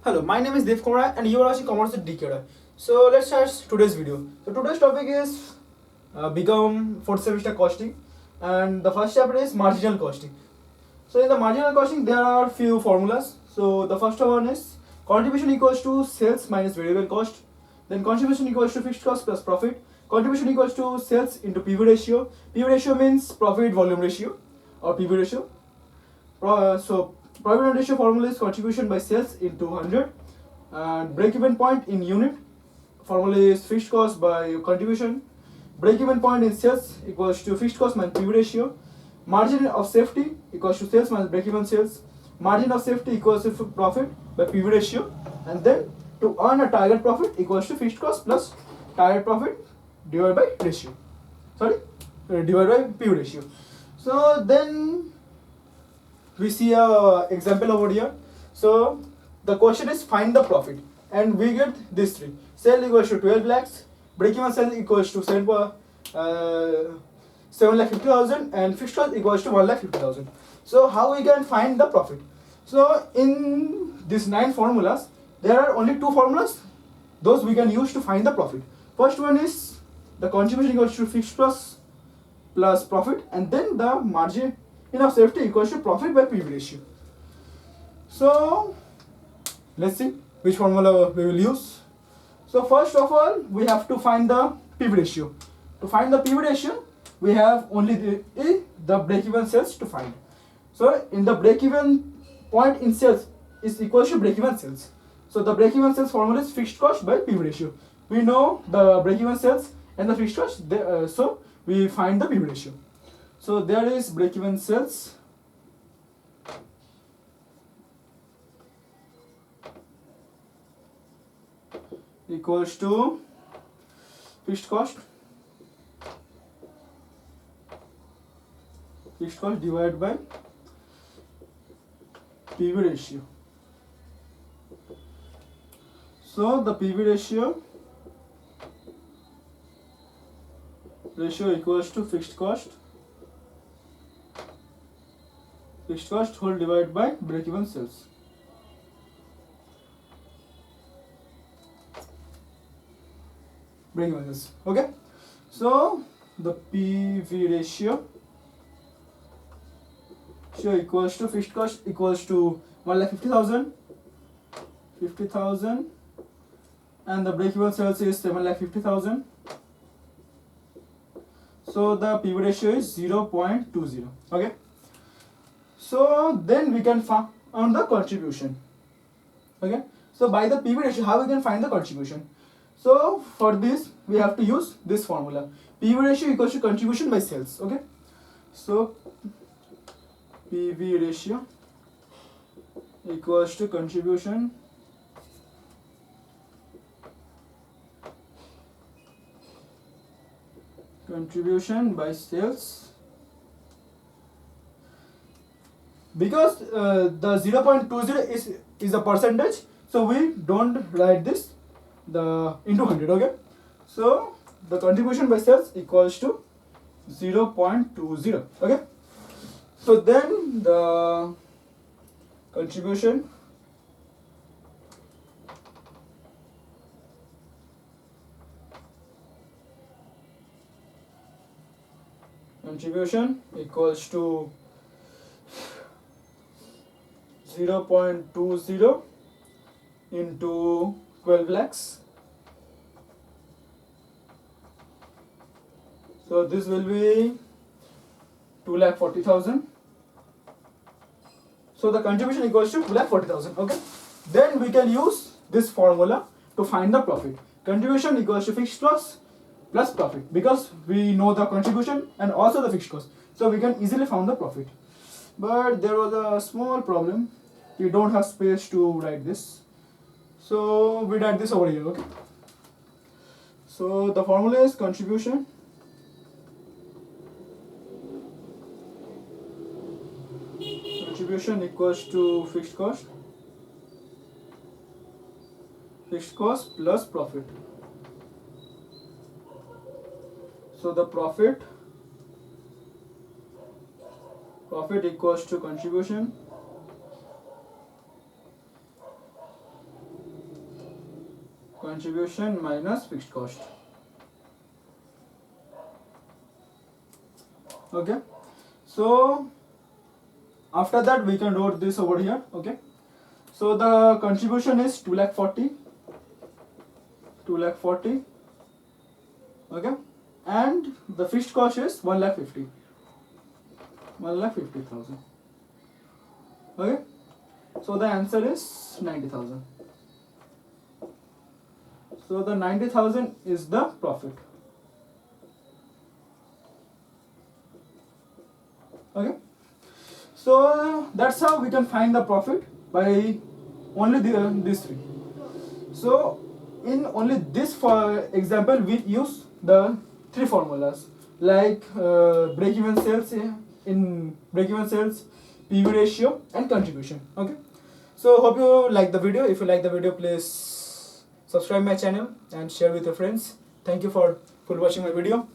Hello, my name is Dev Kumar and you are watching Commerce with DKR. So let's start today's video. So today's topic is become fourth semester costing, and the first chapter is marginal costing. So in the marginal costing there are few formulas. So the first one is contribution equals to sales minus variable cost. Then contribution equals to fixed cost plus profit. Contribution equals to sales into PV ratio. PV ratio means profit volume ratio or PV ratio. So profit ratio formula is contribution by sales into 100, and break even point in unit formula is fixed cost by contribution. Break even point in sales equals to fixed cost minus PV ratio. Margin of safety equals to sales minus break even sales. Margin of safety equals to profit by PV ratio, and then to earn a target profit equals to fixed cost plus target profit divided by ratio. Divided by PV ratio. So then we see a example over here. So the question is find the profit, and we get these three. Sale equals to 12 lakhs, break even sale equals to 7,50,000, and fixed cost equals to 1,50,000. So how we can find the profit? So in these 9 formulas, there are only 2 formulas. Those we can use to find the profit. First one is the contribution equals to fixed cost plus profit, and then the margin of safety equals to profit by PV ratio. So let's see which formula we will use. So first of all, we have to find the PV ratio. To find the PV ratio, we have only the break-even sales to find. So in the break-even point in sales is equals to break-even sales. So the break-even sales formula is fixed cost by PV ratio. We know the break-even sales and the fixed cost, so we find the PV ratio. So there is break-even sales equals to fixed cost divided by PV ratio. So the PV ratio equals to fixed cost whole divided by break-even sales. Break-even sales. Okay. So the PV ratio equals to fixed cost equals to 1,50,000, and the break-even sales is 7,50,000. So the PV ratio is 0.20. Okay. So then we can find the contribution. Okay. So by the PV ratio, how we can find the contribution? So for this, we have to use this formula. PV ratio equals to contribution by sales. Okay. So PV ratio equals to contribution by sales. Because the 0.20 is a percentage, so we don't write this the into 100. Okay. So the contribution by sales equals to 0.20. Okay. So then the contribution equals to 0.20 into 12 lakhs. So this will be 2,40,000. So the contribution equals to 2,40,000. Okay. Then we can use this formula to find the profit. Contribution equals to fixed cost plus profit, because we know the contribution and also the fixed cost, so we can easily find the profit. But there was a small problem. We don't have space to write this, so we write this over here. Okay. So the formula is contribution equals to fixed cost plus profit. So the profit equals to contribution contribution minus fixed cost. Okay, so after that we can write this over here. Okay, so the contribution is 240. Okay, and the fixed cost is 1,50,000. Okay, so the answer is 90,000. So the 90,000 is the profit. Okay, so that's how we can find the profit by only these three. So in only this for example we use the three formulas like break-even sales, in break-even sales, PV ratio and contribution. Okay, so hope you like the video. If you like the video, please subscribe my channel and share with your friends. Thank you for watching my video.